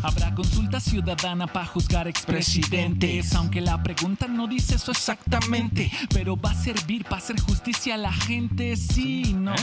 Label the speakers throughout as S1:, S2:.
S1: Habrá consulta ciudadana para juzgar expresidentes, aunque la pregunta no dice eso exactamente, pero va a servir para hacer justicia a la gente. Sí, no,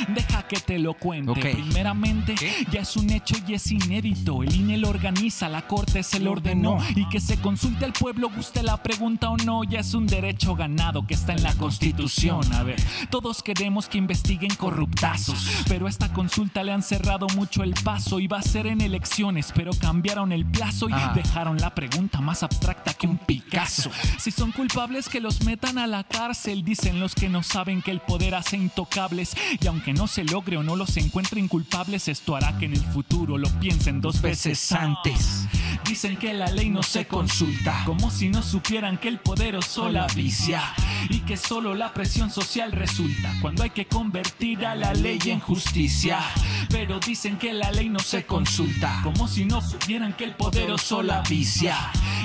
S1: deja que te lo cuente. Primeramente, ya es un hecho y es inédito. El INE lo organiza, la Corte se lo ordenó, y que se consulte al pueblo, guste la pregunta o no, ya es un derecho ganado que está en la Constitución. A ver, todos queremos que investiguen corruptazos, pero a esta consulta le han cerrado mucho el paso. Iba a ser en elecciones, pero cambiaron el plazo y dejaron la pregunta más abstracta que un Picasso. Si son culpables, que los metan a la cárcel, dicen los que no saben que el poder hace intocables, y aunque no se logre o no los encuentren culpables, esto hará que en el futuro lo piensen dos veces antes. Dicen que la ley no se consulta, como si no supieran que el poderoso la vicia, y que solo la presión social resulta cuando hay que convertir a la ley en justicia. Pero dicen que la ley no se consulta, como si no supieran que el poderoso la vicia,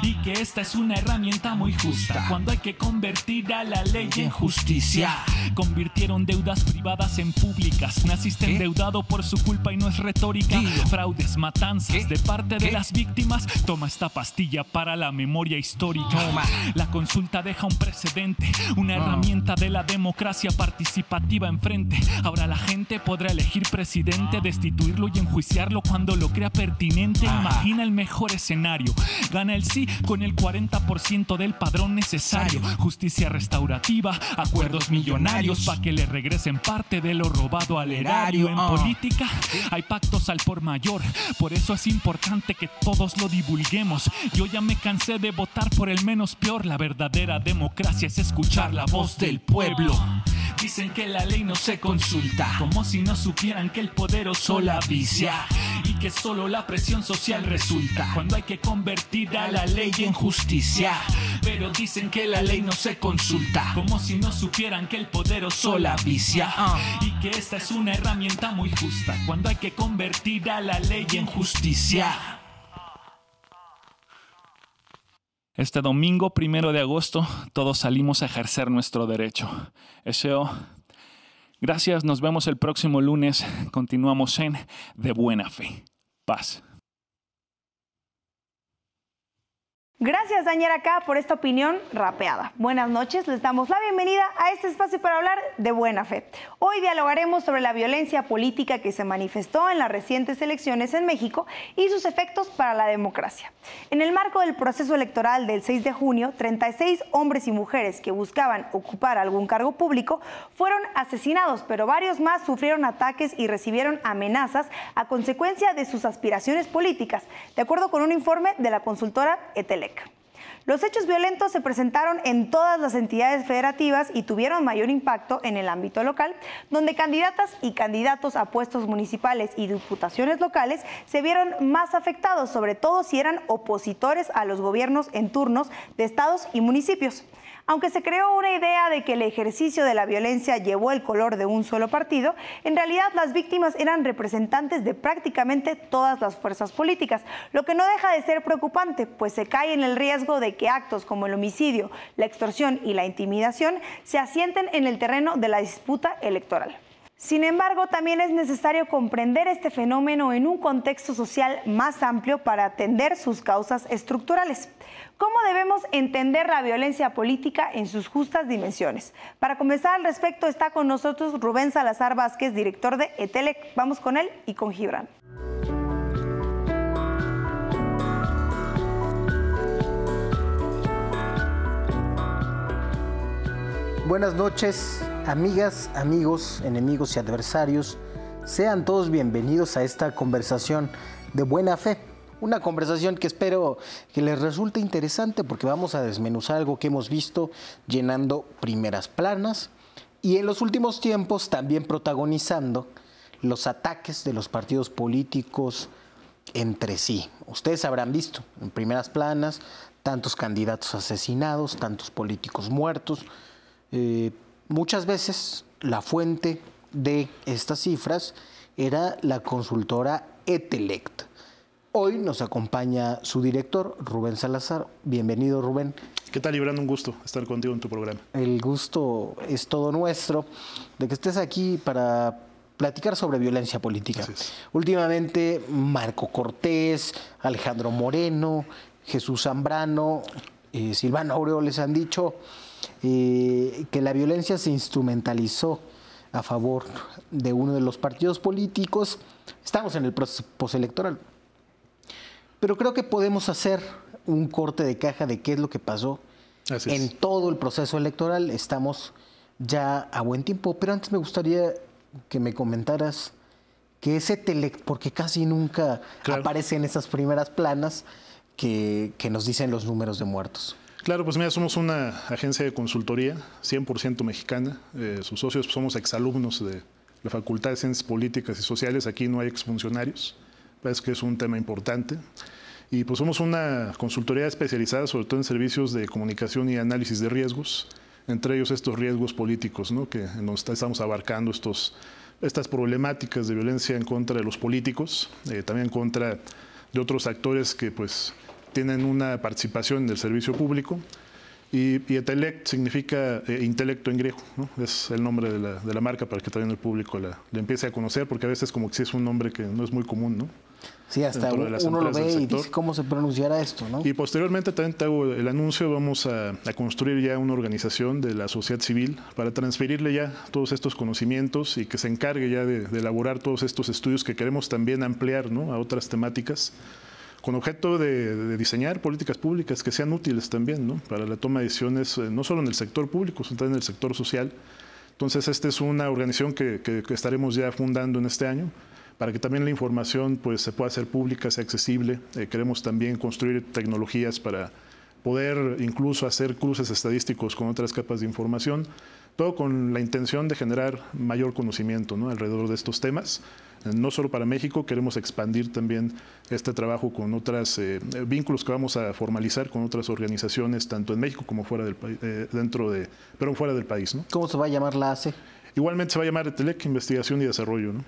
S1: y que esta es una herramienta muy justa cuando hay que convertir a la ley en justicia. Convirtieron deudas privadas en públicas. Naciste endeudado por su culpa y no es retórica. Fraudes, matanzas de parte de las víctimas. Toma esta pastilla para la memoria histórica. La consulta deja un precedente, una herramienta de la democracia participativa enfrente. Ahora la gente podrá elegir presidente, destituirlo y enjuiciarlo cuando lo crea pertinente. Imagina el mejor escenario. Gana el sí con el 40% del padrón necesario. Justicia restaurativa, acuerdos millonarios para que le regresen parte de lo robado al erario. En política hay pactos al por mayor, por eso es importante que todos lo divulguemos. Yo ya me cansé de votar por el menos peor. La verdadera democracia es escuchar la voz del pueblo. Dicen que la ley no se consulta, como si no supieran que el poderoso la vicia, y que solo la presión social resulta cuando hay que convertir a la ley en justicia. Pero dicen que la ley no se consulta, como si no supieran que el poderoso la vicia, y que esta es una herramienta muy justa cuando hay que convertir a la ley en justicia. Este domingo 1 de agosto todos salimos a ejercer nuestro derecho. SEO, gracias, nos vemos el próximo lunes. Continuamos en De Buena Fe. Paz.
S2: Gracias, Daniel, acá por esta opinión rapeada. Buenas noches, les damos la bienvenida a este espacio para hablar de buena fe. Hoy dialogaremos sobre la violencia política que se manifestó en las recientes elecciones en México y sus efectos para la democracia. En el marco del proceso electoral del 6 de junio, 36 hombres y mujeres que buscaban ocupar algún cargo público fueron asesinados, pero varios más sufrieron ataques y recibieron amenazas a consecuencia de sus aspiraciones políticas, de acuerdo con un informe de la consultora ETELEC. Los hechos violentos se presentaron en todas las entidades federativas y tuvieron mayor impacto en el ámbito local, donde candidatas y candidatos a puestos municipales y diputaciones locales se vieron más afectados, sobre todo si eran opositores a los gobiernos en turnos de estados y municipios. Aunque se creó una idea de que el ejercicio de la violencia llevó el color de un solo partido, en realidad las víctimas eran representantes de prácticamente todas las fuerzas políticas, lo que no deja de ser preocupante, pues se cae en el riesgo de que actos como el homicidio, la extorsión y la intimidación se asienten en el terreno de la disputa electoral. Sin embargo, también es necesario comprender este fenómeno en un contexto social más amplio para atender sus causas estructurales. ¿Cómo debemos entender la violencia política en sus justas dimensiones? Para conversar al respecto está con nosotros Rubén Salazar Vázquez, director de ETELEC. Vamos con él y con Gibran.
S3: Buenas noches, amigas, amigos, enemigos y adversarios. Sean todos bienvenidos a esta conversación de buena fe. Una conversación que espero que les resulte interesante porque vamos a desmenuzar algo que hemos visto llenando primeras planas y en los últimos tiempos también protagonizando los ataques de los partidos políticos entre sí. Ustedes habrán visto en primeras planas tantos candidatos asesinados, tantos políticos muertos. Muchas veces la fuente de estas cifras era la consultora ETELEC. Hoy nos acompaña su director, Rubén Salazar. Bienvenido, Rubén.
S4: ¿Qué tal, Gibran? Un gusto estar contigo en tu programa.
S3: El gusto es todo nuestro de que estés aquí para platicar sobre violencia política. Últimamente, Marco Cortés, Alejandro Moreno, Jesús Zambrano, Silvano Aureoles han dicho que la violencia se instrumentalizó a favor de uno de los partidos políticos. Estamos en el proceso postelectoral. Pero creo que podemos hacer un corte de caja de qué es lo que pasó en todo el proceso electoral. Estamos ya a buen tiempo, pero antes me gustaría que me comentaras que ese porque casi nunca aparece en esas primeras planas que nos dicen los números de muertos.
S4: Claro, pues mira, somos una agencia de consultoría 100% mexicana. Sus socios somos exalumnos de la Facultad de Ciencias Políticas y Sociales. Aquí no hay exfuncionarios. Parece que es un tema importante. Y pues somos una consultoría especializada sobre todo en servicios de comunicación y análisis de riesgos, entre ellos estos riesgos políticos, ¿no? Que estamos abarcando estas problemáticas de violencia en contra de los políticos, también en contra de otros actores que pues tienen una participación en el servicio público. Y ETELEC significa intelecto en griego, ¿no? Es el nombre de la marca para que también el público la empiece a conocer, porque a veces como que sí es un nombre que no es muy común, ¿no?
S3: Sí, hasta uno lo ve y dice cómo se pronunciará esto, ¿no?
S4: Y posteriormente también te hago el anuncio, vamos a construir ya una organización de la sociedad civil para transferirle ya todos estos conocimientos y que se encargue ya de elaborar todos estos estudios que queremos también ampliar, ¿no? A otras temáticas, con objeto de diseñar políticas públicas que sean útiles también, ¿no? Para la toma de decisiones, no solo en el sector público, sino también en el sector social. Entonces, esta es una organización que estaremos ya fundando en este año, para que también la información pues, se pueda hacer pública, sea accesible. Queremos también construir tecnologías para poder incluso hacer cruces estadísticos con otras capas de información, todo con la intención de generar mayor conocimiento, ¿no? Alrededor de estos temas. No solo para México, queremos expandir también este trabajo con otros vínculos que vamos a formalizar con otras organizaciones, tanto en México como fuera del país, pero fuera del país, ¿no?
S3: ¿Cómo se va a llamar la ACE?
S4: Igualmente se va a llamar ETELEC, Investigación y Desarrollo, ¿no?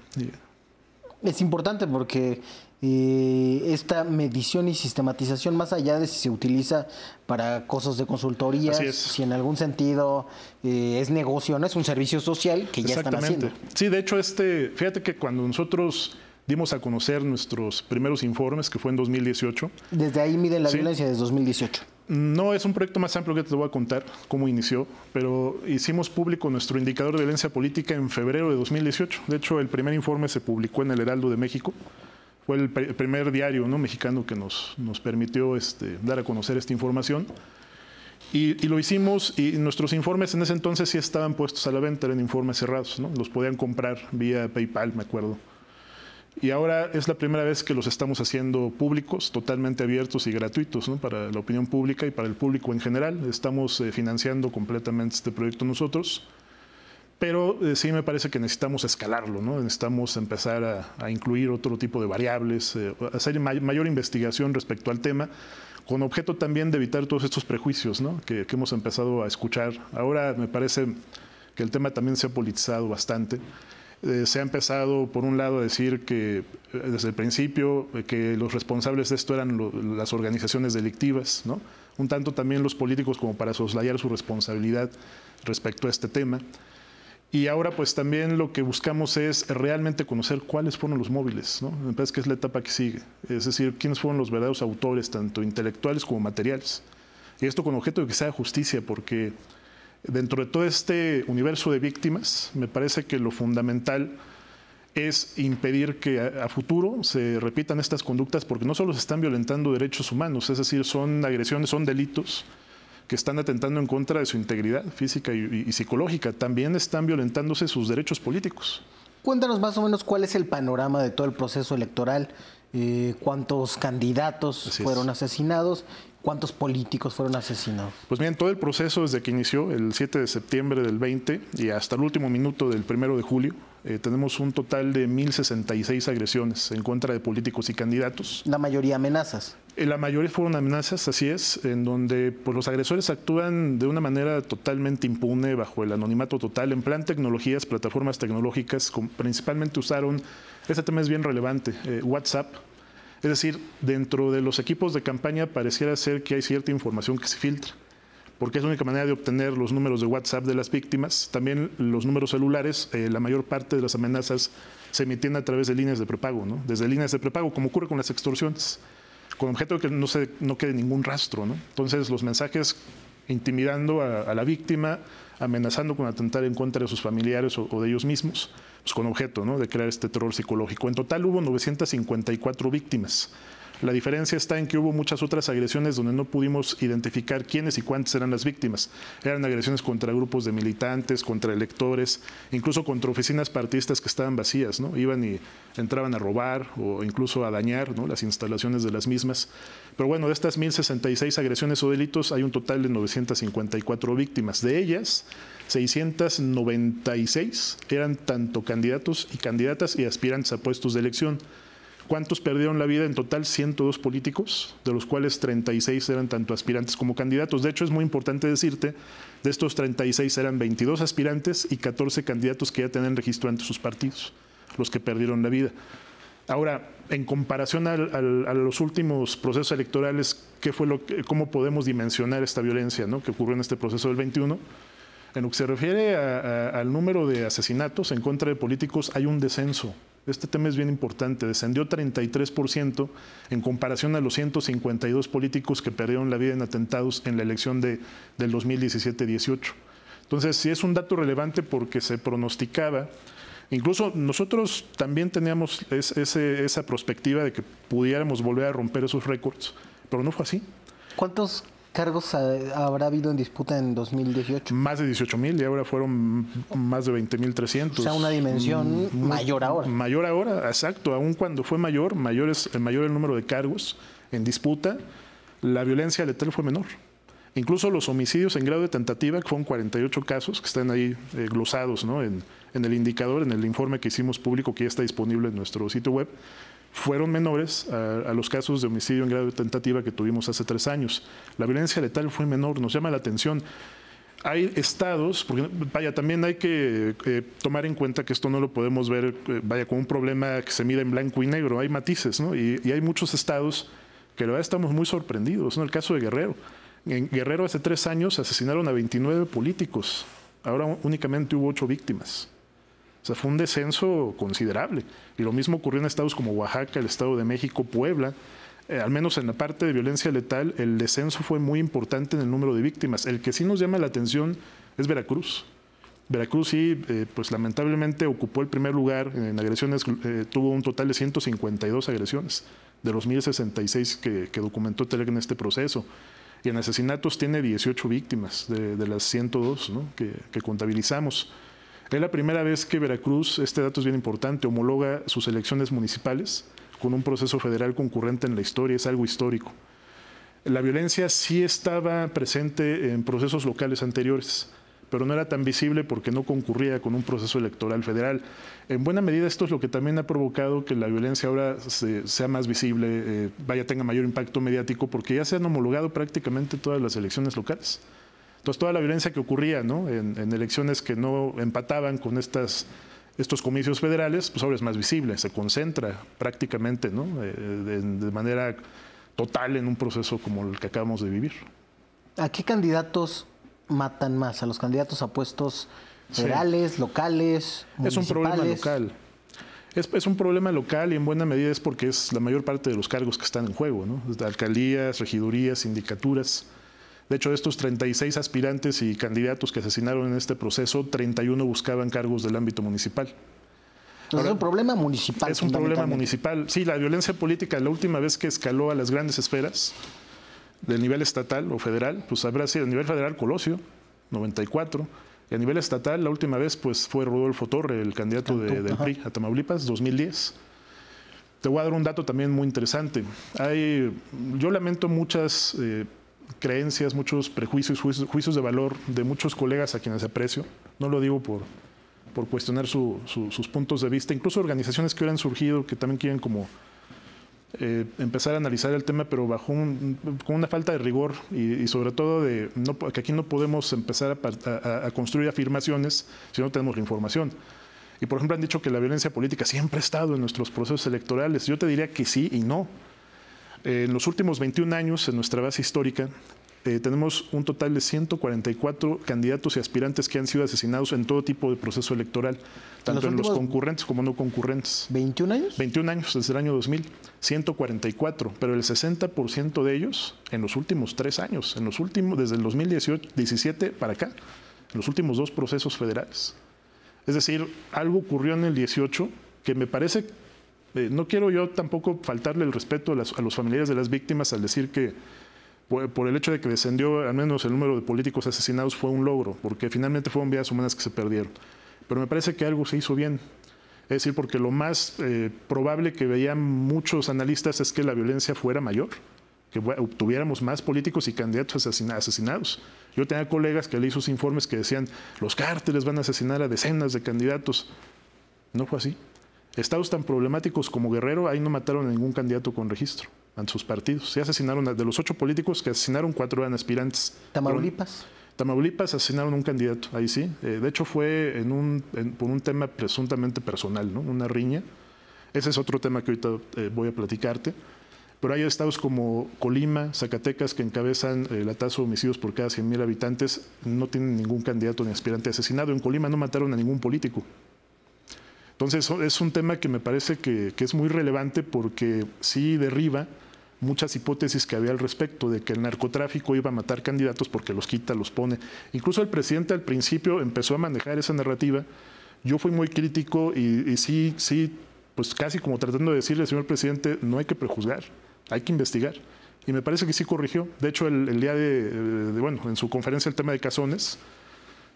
S3: Es importante porque esta medición y sistematización, más allá de si se utiliza para cosas de consultoría, si en algún sentido es negocio, no es un servicio social que ya están haciendo.
S4: Sí, de hecho, fíjate que cuando nosotros dimos a conocer nuestros primeros informes, que fue en 2018.
S3: Desde ahí miden la violencia, desde 2018.
S4: No, es un proyecto más amplio que te voy a contar cómo inició, pero hicimos público nuestro indicador de violencia política en febrero de 2018. De hecho, el primer informe se publicó en el Heraldo de México. Fue el primer diario, ¿no? mexicano que nos permitió dar a conocer esta información. Y lo hicimos, y nuestros informes en ese entonces sí estaban puestos a la venta, eran informes cerrados, ¿no? Los podían comprar vía PayPal, me acuerdo. Y ahora es la primera vez que los estamos haciendo públicos, totalmente abiertos y gratuitos, ¿no? Para la opinión pública y para el público en general. Estamos financiando completamente este proyecto nosotros, pero sí me parece que necesitamos escalarlo, ¿no? Necesitamos empezar a incluir otro tipo de variables, hacer mayor investigación respecto al tema, con objeto también de evitar todos estos prejuicios, ¿no? que hemos empezado a escuchar. Ahora me parece que el tema también se ha politizado bastante. Se ha empezado, por un lado, a decir que desde el principio que los responsables de esto eran las organizaciones delictivas, ¿no? Un tanto también los políticos como para soslayar su responsabilidad respecto a este tema. Y ahora pues también lo que buscamos es realmente conocer cuáles fueron los móviles, ¿no? Me parece que es la etapa que sigue, es decir, quiénes fueron los verdaderos autores, tanto intelectuales como materiales. Y esto con objeto de que sea justicia, porque dentro de todo este universo de víctimas, me parece que lo fundamental es impedir que a futuro se repitan estas conductas, porque no solo se están violentando derechos humanos, es decir, son agresiones, son delitos que están atentando en contra de su integridad física y psicológica, también están violentándose sus derechos políticos.
S3: Cuéntanos más o menos cuál es el panorama de todo el proceso electoral, cuántos candidatos fueron asesinados, ¿cuántos políticos fueron asesinados?
S4: Pues bien, todo el proceso desde que inició el 7 de septiembre del 20 y hasta el último minuto del 1 de julio, tenemos un total de 1,066 agresiones en contra de políticos y candidatos.
S3: ¿La mayoría amenazas?
S4: La mayoría fueron amenazas, así es, en donde pues, los agresores actúan de una manera totalmente impune, bajo el anonimato total, en plan tecnologías, plataformas tecnológicas, principalmente usaron, este tema es bien relevante, WhatsApp. Es decir, dentro de los equipos de campaña pareciera ser que hay cierta información que se filtra, porque es la única manera de obtener los números de WhatsApp de las víctimas. También los números celulares, la mayor parte de las amenazas se emitían a través de líneas de prepago, ¿no? Desde líneas de prepago, como ocurre con las extorsiones, con objeto de que no quede ningún rastro, ¿no? Entonces, los mensajes intimidando a la víctima, amenazando con atentar en contra de sus familiares o de ellos mismos, pues con objeto, ¿no?, de crear este terror psicológico. En total hubo 954 víctimas. La diferencia está en que hubo muchas otras agresiones donde no pudimos identificar quiénes y cuántas eran las víctimas. Eran agresiones contra grupos de militantes, contra electores, incluso contra oficinas partidistas que estaban vacías, ¿no? Iban y entraban a robar o incluso a dañar, ¿no?, las instalaciones de las mismas. Pero bueno, de estas 1,066 agresiones o delitos hay un total de 954 víctimas. De ellas, 696 eran tanto candidatos y candidatas y aspirantes a puestos de elección. ¿Cuántos perdieron la vida? En total, 102 políticos, de los cuales 36 eran tanto aspirantes como candidatos. De hecho, es muy importante decirte, de estos 36 eran 22 aspirantes y 14 candidatos que ya tenían registro ante sus partidos, los que perdieron la vida. Ahora, en comparación a los últimos procesos electorales, ¿cómo podemos dimensionar esta violencia, ¿no?, que ocurrió en este proceso del 21? En lo que se refiere al número de asesinatos en contra de políticos, hay un descenso. Este tema es bien importante. Descendió 33% en comparación a los 152 políticos que perdieron la vida en atentados en la elección del 2017-18. Entonces, sí es un dato relevante porque se pronosticaba. Incluso nosotros también teníamos esa perspectiva de que pudiéramos volver a romper esos récords, pero no fue así.
S3: ¿Cuántos cargos habrá habido en disputa en 2018?
S4: Más de 18,000 y ahora fueron más de 20,300.
S3: O sea, una dimensión mayor ahora.
S4: Mayor ahora, exacto. Aún cuando fue mayor es el número de cargos en disputa, la violencia letal fue menor. Incluso los homicidios en grado de tentativa, que fueron 48 casos, que están ahí glosados, ¿no?, en el indicador, en el informe que hicimos público, que ya está disponible en nuestro sitio web, fueron menores a los casos de homicidio en grado de tentativa que tuvimos hace 3 años. La violencia letal fue menor, nos llama la atención. Hay estados, porque también hay que tomar en cuenta que esto no lo podemos ver, como un problema que se mide en blanco y negro, hay matices, ¿no? Y hay muchos estados que la verdad estamos muy sorprendidos, ¿no? El caso de Guerrero. En Guerrero hace 3 años asesinaron a 29 políticos, ahora únicamente hubo 8 víctimas. O sea, fue un descenso considerable. Y lo mismo ocurrió en estados como Oaxaca, el Estado de México, Puebla. Al menos en la parte de violencia letal, el descenso fue muy importante en el número de víctimas. El que sí nos llama la atención es Veracruz. Veracruz sí, pues lamentablemente ocupó el primer lugar en agresiones, tuvo un total de 152 agresiones, de los 1,066 que documentó TELEC en este proceso. Y en asesinatos tiene 18 víctimas de las 102, ¿no?, que contabilizamos. Es la primera vez que Veracruz, este dato es bien importante, homologa sus elecciones municipales con un proceso federal concurrente en la historia, es algo histórico. La violencia sí estaba presente en procesos locales anteriores, pero no era tan visible porque no concurría con un proceso electoral federal. En buena medida esto es lo que también ha provocado que la violencia ahora sea más visible, tenga mayor impacto mediático, porque ya se han homologado prácticamente todas las elecciones locales. Entonces, toda la violencia que ocurría, ¿no?, en elecciones que no empataban con estos comicios federales, pues ahora es más visible, se concentra prácticamente, ¿no?, de manera total en un proceso como el que acabamos de vivir.
S3: ¿A qué candidatos matan más? ¿A los candidatos a puestos federales, locales, municipales?
S4: Es un problema local. Es un problema local y en buena medida es porque es la mayor parte de los cargos que están en juego, ¿no? Desde alcaldías, regidurías, sindicaturas. De hecho, de estos 36 aspirantes y candidatos que asesinaron en este proceso, 31 buscaban cargos del ámbito municipal.
S3: Entonces, es un problema municipal.
S4: Es un problema municipal. Sí, la violencia política, la última vez que escaló a las grandes esferas del nivel estatal o federal, pues habrá sido a nivel federal Colosio, 94. Y a nivel estatal, la última vez pues fue Rodolfo Torre, el candidato del PRI a Tamaulipas, 2010. Te voy a dar un dato también muy interesante. Yo lamento muchas creencias, muchos prejuicios, juicios de valor de muchos colegas a quienes aprecio. No lo digo por cuestionar sus puntos de vista, incluso organizaciones que ahora han surgido que también quieren como empezar a analizar el tema, pero con una falta de rigor y sobre todo que aquí no podemos empezar a construir afirmaciones si no tenemos la información. Y por ejemplo han dicho que la violencia política siempre ha estado en nuestros procesos electorales. Yo te diría que sí y no. En los últimos 21 años, en nuestra base histórica, tenemos un total de 144 candidatos y aspirantes que han sido asesinados en todo tipo de proceso electoral, tanto en los concurrentes como no concurrentes.
S3: ¿21 años?
S4: 21 años, desde el año 2000, 144, pero el 60% de ellos en los últimos 3 años, desde el 2017 para acá, en los últimos 2 procesos federales. Es decir, algo ocurrió en el 18 que me parece, no quiero yo tampoco faltarle el respeto a los familiares de las víctimas al decir que por el hecho de que descendió al menos el número de políticos asesinados fue un logro, porque finalmente fueron vidas humanas que se perdieron. Pero me parece que algo se hizo bien. Es decir, porque lo más probable que veían muchos analistas es que la violencia fuera mayor, que tuviéramos más políticos y candidatos asesinados. Yo tenía colegas que leí sus informes que decían, los cárteles van a asesinar a decenas de candidatos. No fue así. Estados tan problemáticos como Guerrero, ahí no mataron a ningún candidato con registro ante sus partidos. Se asesinaron, de los 8 políticos que asesinaron, 4 eran aspirantes.
S3: ¿Tamaulipas?
S4: Tamaulipas asesinaron a un candidato, ahí sí. De hecho fue por un tema presuntamente personal, ¿no? Una riña. Ese es otro tema que ahorita voy a platicarte. Pero hay estados como Colima, Zacatecas, que encabezan la tasa de homicidios por cada 100,000 habitantes, no tienen ningún candidato ni aspirante asesinado. En Colima no mataron a ningún político. Entonces es un tema que me parece que es muy relevante porque sí derriba muchas hipótesis que había al respecto de que el narcotráfico iba a matar candidatos porque los quita, los pone. Incluso el presidente al principio empezó a manejar esa narrativa. Yo fui muy crítico y sí, pues casi como tratando de decirle al señor presidente, no hay que prejuzgar, hay que investigar. Y me parece que sí corrigió. De hecho, el día en su conferencia el tema de Cazones,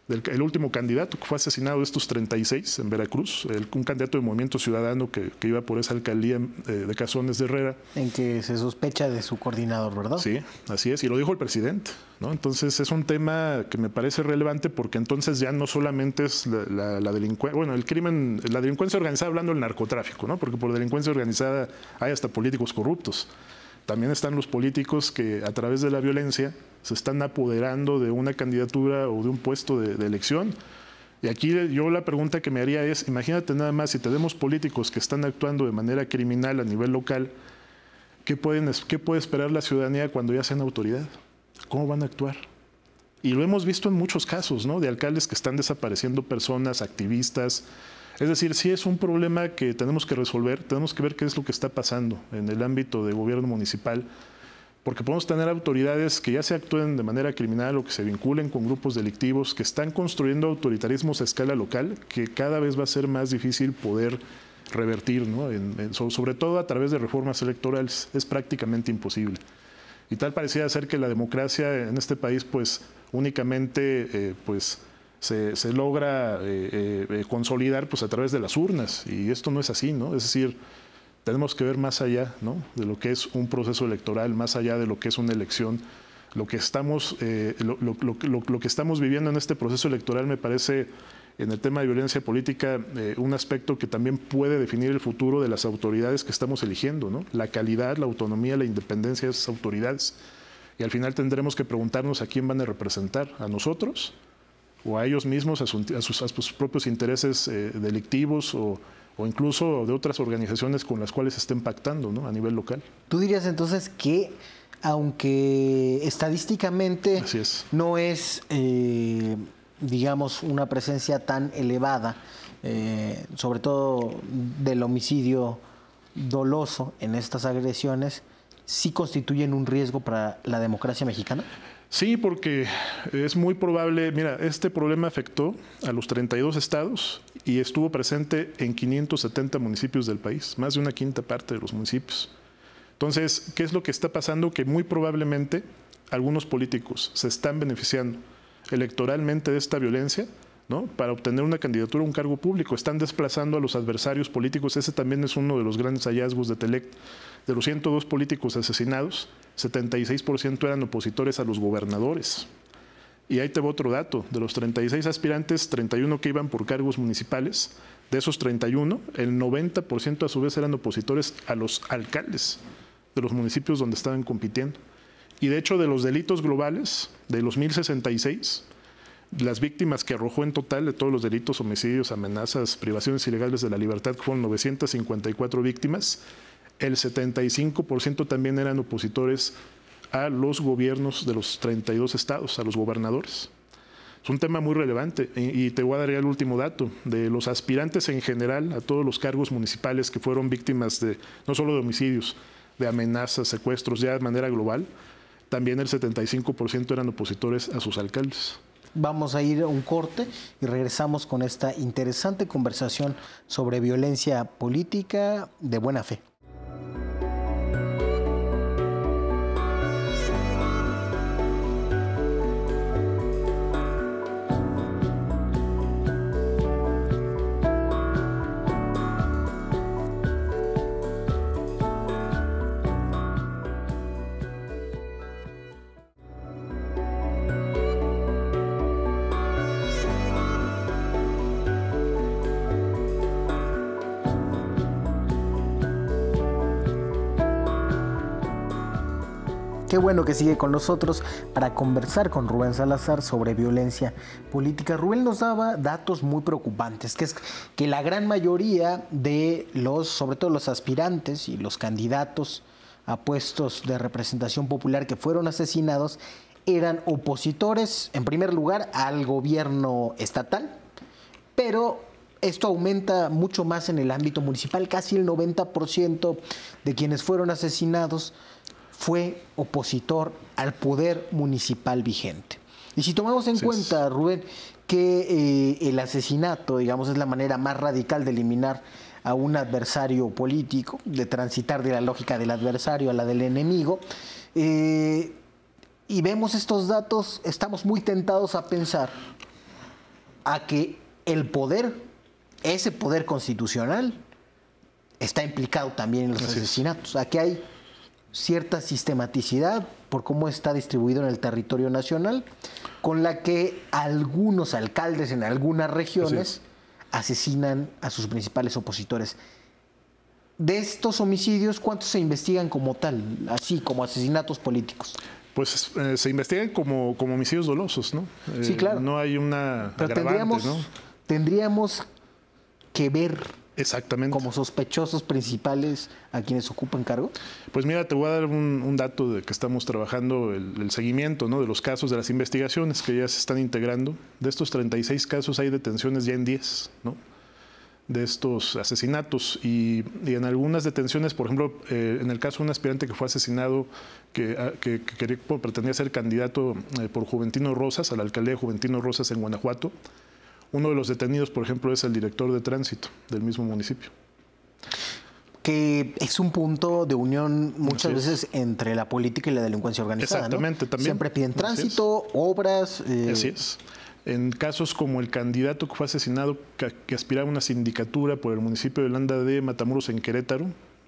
S4: el último candidato que fue asesinado de estos 36 en Veracruz, un candidato de Movimiento Ciudadano que iba por esa alcaldía de Cazones de Herrera.
S3: En que se sospecha de su coordinador, ¿verdad?
S4: Sí, así es, y lo dijo el presidente, ¿no? Entonces es un tema que me parece relevante porque entonces ya no solamente es la delincuencia, bueno, el crimen, la delincuencia organizada, hablando del narcotráfico, ¿no? Porque por delincuencia organizada hay hasta políticos corruptos. También están los políticos que a través de la violencia se están apoderando de una candidatura o de un puesto de elección. Y aquí yo la pregunta que me haría es, imagínate nada más, si tenemos políticos que están actuando de manera criminal a nivel local, ¿qué puede esperar la ciudadanía cuando ya sean autoridad? ¿Cómo van a actuar? Y lo hemos visto en muchos casos, ¿no? De alcaldes que están desapareciendo personas, activistas. Es decir, sí es un problema que tenemos que resolver, tenemos que ver qué es lo que está pasando en el ámbito de gobierno municipal, porque podemos tener autoridades que ya se actúen de manera criminal o que se vinculen con grupos delictivos, que están construyendo autoritarismos a escala local, que cada vez va a ser más difícil poder revertir, ¿no? Sobre todo a través de reformas electorales, es prácticamente imposible. Y tal parecía ser que la democracia en este país, pues, únicamente, se logra consolidar pues a través de las urnas, y esto no es así, ¿no? Es decir, tenemos que ver más allá, ¿no? De lo que es un proceso electoral, más allá de lo que es una elección. Lo que estamos viviendo en este proceso electoral me parece, en el tema de violencia política, un aspecto que también puede definir el futuro de las autoridades que estamos eligiendo, ¿no? La calidad, la autonomía, la independencia de esas autoridades. Y al final tendremos que preguntarnos a quién van a representar, a nosotros o a ellos mismos, a sus propios intereses delictivos o incluso de otras organizaciones con las cuales se estén pactando, ¿no? A nivel local.
S3: ¿Tú dirías entonces que, aunque estadísticamente no es, digamos, una presencia tan elevada, sobre todo del homicidio doloso en estas agresiones, sí constituyen un riesgo para la democracia mexicana?
S4: Sí, porque es muy probable, mira, este problema afectó a los 32 estados y estuvo presente en 570 municipios del país, más de una quinta parte de los municipios. Entonces, ¿qué es lo que está pasando? Que muy probablemente algunos políticos se están beneficiando electoralmente de esta violencia, ¿no? Para obtener una candidatura a un cargo público. Están desplazando a los adversarios políticos. Ese también es uno de los grandes hallazgos de Telect. De los 102 políticos asesinados, 76% eran opositores a los gobernadores. Y ahí te va otro dato. De los 36 aspirantes, 31 que iban por cargos municipales. De esos 31, el 90% a su vez eran opositores a los alcaldes de los municipios donde estaban compitiendo. Y de hecho, de los delitos globales, de los 1066, las víctimas que arrojó en total de todos los delitos, homicidios, amenazas, privaciones ilegales de la libertad, que fueron 954 víctimas, el 75% también eran opositores a los gobiernos de los 32 estados, a los gobernadores. Es un tema muy relevante y te voy a dar ya el último dato. De los aspirantes en general a todos los cargos municipales que fueron víctimas de no solo de homicidios, de amenazas, secuestros, ya de manera global, también el 75% eran opositores a sus alcaldes.
S3: Vamos a ir a un corte y regresamos con esta interesante conversación sobre violencia política de buena fe. Qué bueno que sigue con nosotros para conversar con Rubén Salazar sobre violencia política. Rubén nos daba datos muy preocupantes, que es que la gran mayoría de los, sobre todo los aspirantes y los candidatos a puestos de representación popular que fueron asesinados eran opositores, en primer lugar, al gobierno estatal, pero esto aumenta mucho más en el ámbito municipal. Casi el 90% de quienes fueron asesinados fue opositor al poder municipal vigente. Y si tomamos en cuenta, Rubén, que el asesinato, digamos, es la manera más radical de eliminar a un adversario político, de transitar de la lógica del adversario a la del enemigo, y vemos estos datos, estamos muy tentados a pensar a que el poder, ese poder constitucional, está implicado también en los asesinatos. Aquí hay cierta sistematicidad por cómo está distribuido en el territorio nacional, con la que algunos alcaldes en algunas regiones asesinan a sus principales opositores. De estos homicidios, ¿cuántos se investigan como tal, así como asesinatos políticos?
S4: Pues se investigan como homicidios dolosos, ¿no?
S3: Sí, claro.
S4: No hay una agravante, ¿no?
S3: Tendríamos que ver
S4: exactamente
S3: como sospechosos principales a quienes ocupan cargo.
S4: Pues mira, te voy a dar un dato de que estamos trabajando el seguimiento, ¿no?, de los casos, de las investigaciones que ya se están integrando. De estos 36 casos hay detenciones ya en 10, ¿no?, de estos asesinatos, y en algunas detenciones, por ejemplo, en el caso de un aspirante que fue asesinado que pretendía ser candidato por Juventino Rosas, a la alcaldía de Juventino Rosas en Guanajuato. Uno de los detenidos, por ejemplo, es el director de tránsito del mismo municipio. Que
S3: es un punto de unión muchas veces entre la política y la delincuencia organizada.
S4: Exactamente,
S3: ¿no?
S4: también.
S3: Siempre piden tránsito, obras.
S4: Así es. En casos como el candidato que fue asesinado, que aspiraba a una sindicatura por el municipio de Landa de Matamoros en Querétaro,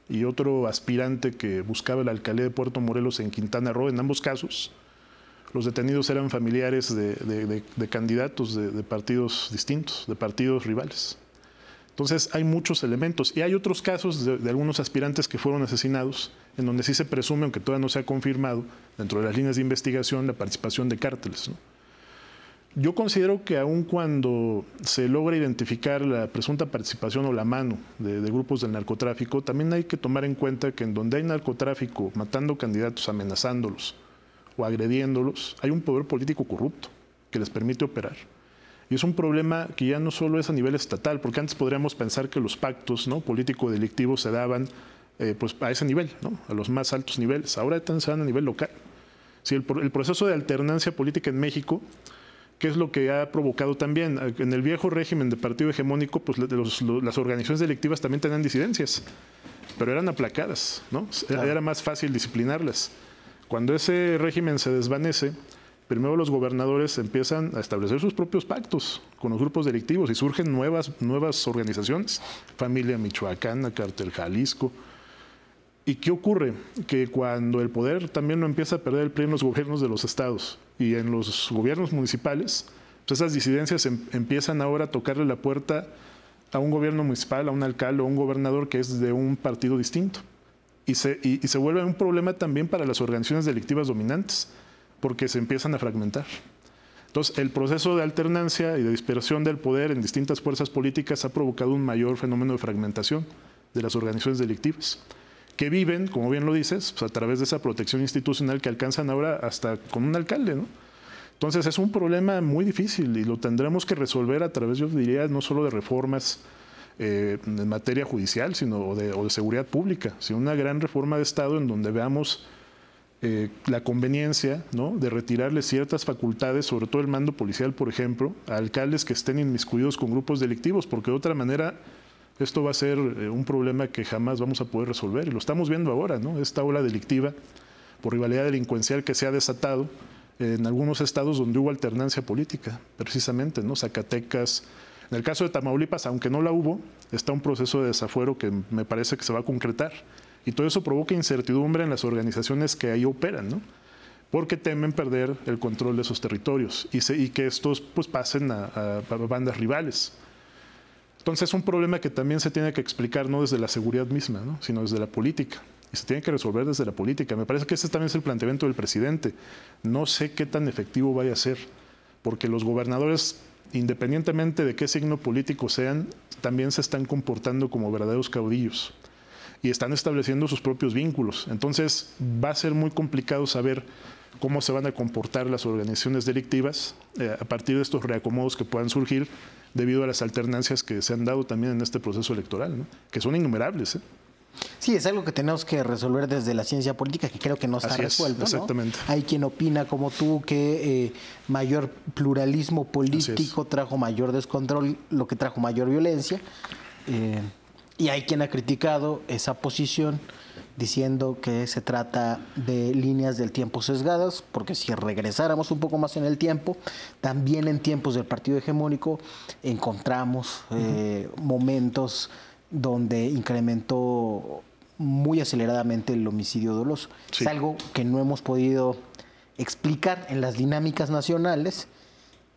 S4: y otro aspirante que buscaba la alcaldía de Puerto Morelos en Quintana Roo, en ambos casos, los detenidos eran familiares de candidatos de partidos distintos, de partidos rivales. Entonces hay muchos elementos. Y hay otros casos de algunos aspirantes que fueron asesinados, en donde sí se presume, aunque todavía no se ha confirmado, dentro de las líneas de investigación, la participación de cárteles, ¿no? Yo considero que aun cuando se logra identificar la presunta participación o la mano de grupos del narcotráfico, también hay que tomar en cuenta que en donde hay narcotráfico, matando candidatos, amenazándolos o agrediéndolos, hay un poder político corrupto que les permite operar. Y es un problema que ya no solo es a nivel estatal, porque antes podríamos pensar que los pactos, ¿no?, político-delictivos se daban pues a ese nivel, ¿no?, a los más altos niveles. Ahora se dan a nivel local. Sí, el proceso de alternancia política en México, ¿qué es lo que ha provocado también? En el viejo régimen de partido hegemónico, pues las organizaciones delictivas también tenían disidencias, pero eran aplacadas, ¿no? Claro. Era más fácil disciplinarlas. Cuando ese régimen se desvanece, primero los gobernadores empiezan a establecer sus propios pactos con los grupos delictivos y surgen nuevas organizaciones, Familia Michoacana, Cártel Jalisco. ¿Y qué ocurre? Que cuando el poder también lo empieza a perder el PRI en los gobiernos de los estados y en los gobiernos municipales, pues esas disidencias empiezan ahora a tocarle la puerta a un gobierno municipal, a un alcalde o a un gobernador que es de un partido distinto. Y se vuelve un problema también para las organizaciones delictivas dominantes, porque se empiezan a fragmentar. Entonces, el proceso de alternancia y de dispersión del poder en distintas fuerzas políticas ha provocado un mayor fenómeno de fragmentación de las organizaciones delictivas, que viven, como bien lo dices, pues a través de esa protección institucional que alcanzan ahora hasta con un alcalde, ¿no? Entonces es un problema muy difícil y lo tendremos que resolver a través, yo diría, no solo de reformas en materia judicial, sino o de seguridad pública, sino una gran reforma de Estado en donde veamos la conveniencia, ¿no?, de retirarle ciertas facultades, sobre todo el mando policial, por ejemplo, a alcaldes que estén inmiscuidos con grupos delictivos, porque de otra manera esto va a ser un problema que jamás vamos a poder resolver. Y lo estamos viendo ahora, ¿no? Esta ola delictiva por rivalidad delincuencial que se ha desatado en algunos estados donde hubo alternancia política, precisamente, ¿no? Zacatecas. En el caso de Tamaulipas, aunque no la hubo, está un proceso de desafuero que me parece que se va a concretar. Y todo eso provoca incertidumbre en las organizaciones que ahí operan, ¿no? Porque temen perder el control de esos territorios y que estos pues, pasen a bandas rivales. Entonces es un problema que también se tiene que explicar no desde la seguridad misma, ¿no?, sino desde la política. Y se tiene que resolver desde la política. Me parece que ese también es el planteamiento del presidente. No sé qué tan efectivo vaya a ser, porque los gobernadores, independientemente de qué signo político sean, también se están comportando como verdaderos caudillos y están estableciendo sus propios vínculos. Entonces va a ser muy complicado saber cómo se van a comportar las organizaciones delictivas a partir de estos reacomodos que puedan surgir debido a las alternancias que se han dado también en este proceso electoral, ¿no?, que son innumerables, ¿eh?
S3: Sí, es algo que tenemos que resolver desde la ciencia política, que creo que no está resuelto, ¿no?
S4: Exactamente.
S3: Hay quien opina como tú que mayor pluralismo político trajo mayor descontrol, lo que trajo mayor violencia. Y hay quien ha criticado esa posición diciendo que se trata de líneas del tiempo sesgadas, porque si regresáramos un poco más en el tiempo, también en tiempos del partido hegemónico encontramos momentos donde incrementó muy aceleradamente el homicidio doloso. Sí. Es algo que no hemos podido explicar en las dinámicas nacionales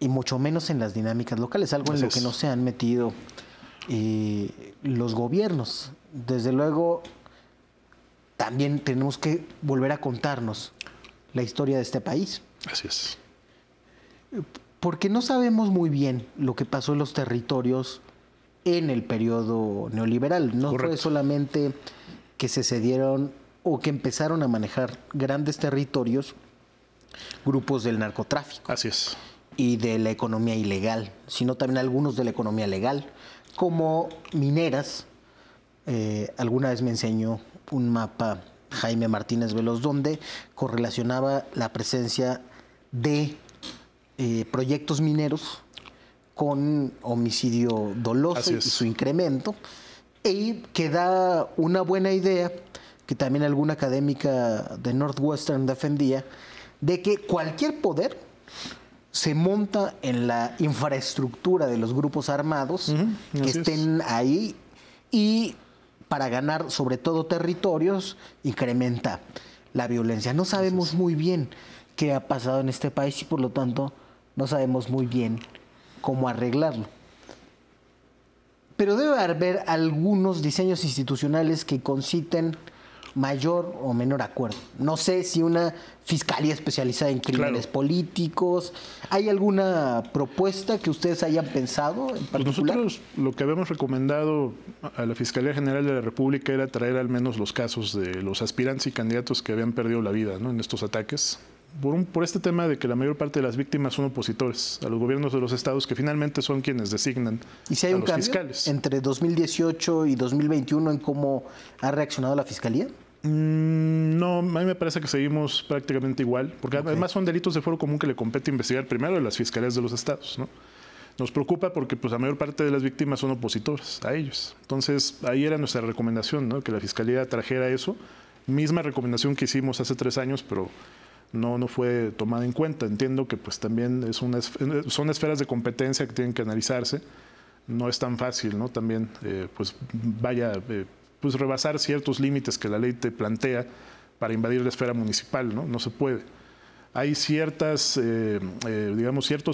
S3: y mucho menos en las dinámicas locales, algo en lo que no se han metido los gobiernos. Desde luego, también tenemos que volver a contarnos la historia de este país.
S4: Así es.
S3: Porque no sabemos muy bien lo que pasó en los territorios en el periodo neoliberal. No Correcto. Fue solamente que se cedieron o que empezaron a manejar grandes territorios grupos del narcotráfico.
S4: Así es.
S3: Y de la economía ilegal, sino también algunos de la economía legal, como mineras. Alguna vez me enseñó un mapa Jaime Martínez Veloz donde correlacionaba la presencia de proyectos mineros con homicidio doloso y su incremento, y que da una buena idea, que también alguna académica de Northwestern defendía, de que cualquier poder se monta en la infraestructura de los grupos armados que estén ahí, y para ganar sobre todo territorios incrementa la violencia. No sabemos muy bien qué ha pasado en este país y por lo tanto no sabemos muy bien cómo arreglarlo. Pero debe haber algunos diseños institucionales que conciten mayor o menor acuerdo. No sé si una fiscalía especializada en crímenes políticos. ¿Hay alguna propuesta que ustedes hayan pensado en particular?
S4: Pues nosotros lo que habíamos recomendado a la Fiscalía General de la República era traer al menos los casos de los aspirantes y candidatos que habían perdido la vida, ¿no?, en estos ataques. Por este tema de que la mayor parte de las víctimas son opositores a los gobiernos de los estados, que finalmente son quienes designan
S3: ¿Y si hay
S4: a
S3: un
S4: los
S3: cambio
S4: fiscales.
S3: Entre 2018 y 2021 en cómo ha reaccionado la Fiscalía?
S4: No, a mí me parece que seguimos prácticamente igual, porque además son delitos de fuero común que le compete investigar primero a las fiscalías de los estados, ¿no? Nos preocupa porque pues, la mayor parte de las víctimas son opositores a ellos. Entonces, ahí era nuestra recomendación, ¿no?, que la Fiscalía trajera eso. Misma recomendación que hicimos hace 3 años, pero no fue tomada en cuenta. Entiendo que pues también son esferas de competencia que tienen que analizarse. No es tan fácil, ¿no? También pues rebasar ciertos límites que la ley te plantea para invadir la esfera municipal, ¿no? No se puede. Hay ciertos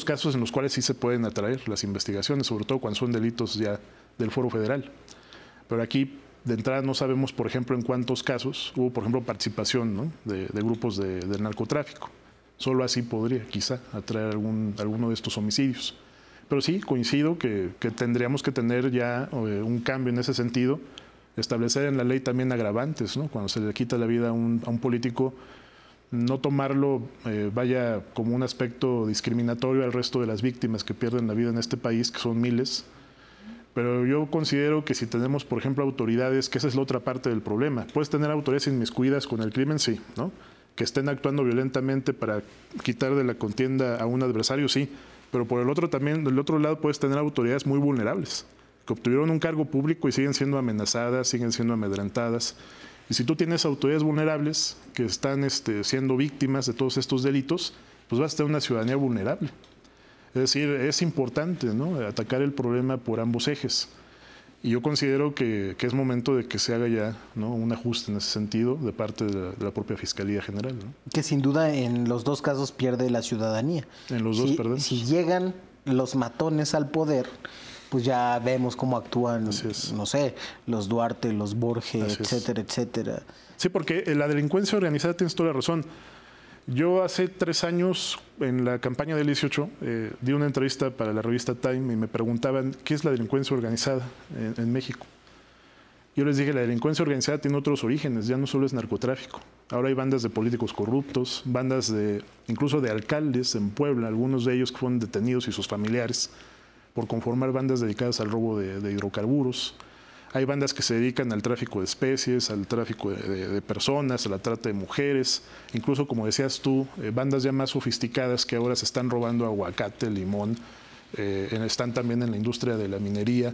S4: casos en los cuales sí se pueden atraer las investigaciones, sobre todo cuando son delitos ya del fuero federal. Pero aquí, de entrada, no sabemos, por ejemplo, en cuántos casos hubo, por ejemplo, participación, ¿no?, de grupos de narcotráfico. Solo así podría, quizá, atraer alguno de estos homicidios. Pero sí, coincido que tendríamos que tener ya un cambio en ese sentido, establecer en la ley también agravantes, ¿no? Cuando se le quita la vida a un político, no tomarlo vaya como un aspecto discriminatorio al resto de las víctimas que pierden la vida en este país, que son miles. Pero yo considero que si tenemos, por ejemplo, autoridades, que esa es la otra parte del problema, puedes tener autoridades inmiscuidas con el crimen, sí, ¿no? Que estén actuando violentamente para quitar de la contienda a un adversario, sí, pero por el otro también, del otro lado puedes tener autoridades muy vulnerables, que obtuvieron un cargo público y siguen siendo amenazadas, siguen siendo amedrentadas. Y si tú tienes autoridades vulnerables que están siendo víctimas de todos estos delitos, pues vas a tener una ciudadanía vulnerable. Es decir, es importante, ¿no?, atacar el problema por ambos ejes. Y yo considero que es momento de que se haga ya, ¿no?, un ajuste en ese sentido de parte de la propia Fiscalía General, ¿no?
S3: Que sin duda en los dos casos pierde la ciudadanía.
S4: En los dos perdemos.
S3: Si llegan los matones al poder, pues ya vemos cómo actúan, no sé, los Duarte, los Borges, etcétera, etcétera.
S4: Sí, porque la delincuencia organizada, tienes toda la razón. Yo hace 3 años, en la campaña del 18, di una entrevista para la revista Time y me preguntaban qué es la delincuencia organizada en México. Yo les dije, la delincuencia organizada tiene otros orígenes, ya no solo es narcotráfico. Ahora hay bandas de políticos corruptos, bandas incluso de alcaldes en Puebla, algunos de ellos que fueron detenidos y sus familiares por conformar bandas dedicadas al robo de hidrocarburos. Hay bandas que se dedican al tráfico de especies, al tráfico de personas, a la trata de mujeres, incluso, como decías tú, bandas ya más sofisticadas que ahora se están robando aguacate, limón, están también en la industria de la minería,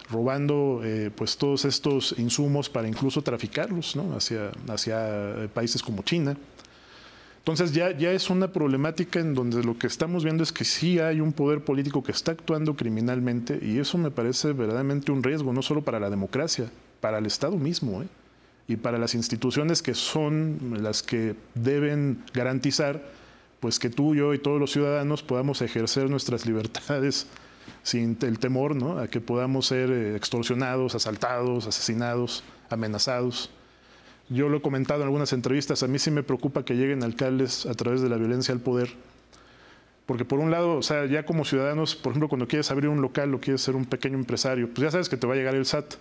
S4: robando pues todos estos insumos para incluso traficarlos, ¿no?, hacia países como China. Entonces ya es una problemática en donde lo que estamos viendo es que sí hay un poder político que está actuando criminalmente, y eso me parece verdaderamente un riesgo, no solo para la democracia, para el Estado mismo, y para las instituciones que son las que deben garantizar pues que tú, yo y todos los ciudadanos podamos ejercer nuestras libertades sin el temor, ¿no?, a que podamos ser extorsionados, asaltados, asesinados, amenazados. Yo lo he comentado en algunas entrevistas, a mí sí me preocupa que lleguen alcaldes a través de la violencia al poder, porque por un lado, o sea, ya como ciudadanos, por ejemplo, cuando quieres abrir un local o quieres ser un pequeño empresario, pues ya sabes que te va a llegar el SAT,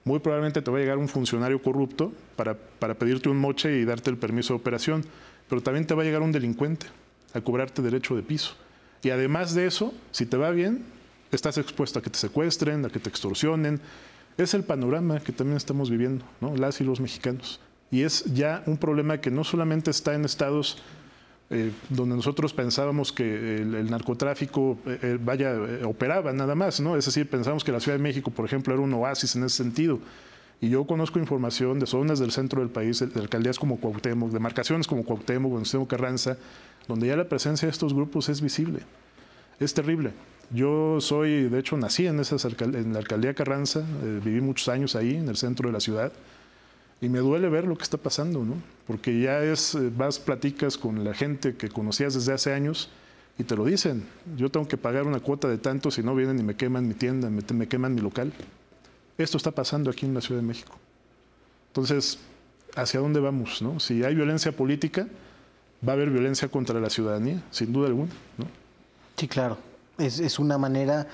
S4: muy probablemente te va a llegar un funcionario corrupto para pedirte un moche y darte el permiso de operación, pero también te va a llegar un delincuente a cobrarte derecho de piso. Y además de eso, si te va bien, estás expuesto a que te secuestren, a que te extorsionen. Es el panorama que también estamos viviendo, ¿no?, las y los mexicanos. Y es ya un problema que no solamente está en estados donde nosotros pensábamos que el narcotráfico operaba nada más, ¿no? Es decir, pensábamos que la Ciudad de México, por ejemplo, era un oasis en ese sentido. Y yo conozco información de zonas del centro del país, de alcaldías como Cuauhtémoc, demarcaciones como Cuauhtémoc, Venustiano Carranza, donde ya la presencia de estos grupos es visible. Es terrible. Yo de hecho nací en la alcaldía Carranza, viví muchos años ahí, en el centro de la ciudad, y me duele ver lo que está pasando, ¿no? Porque ya vas, platicas con la gente que conocías desde hace años y te lo dicen. Yo tengo que pagar una cuota de tanto, si no vienen y me queman mi tienda, me queman mi local. Esto está pasando aquí en la Ciudad de México. Entonces, ¿hacia dónde vamos, no? Si hay violencia política, va a haber violencia contra la ciudadanía, sin duda alguna, ¿no?
S3: Sí, claro. Es una manera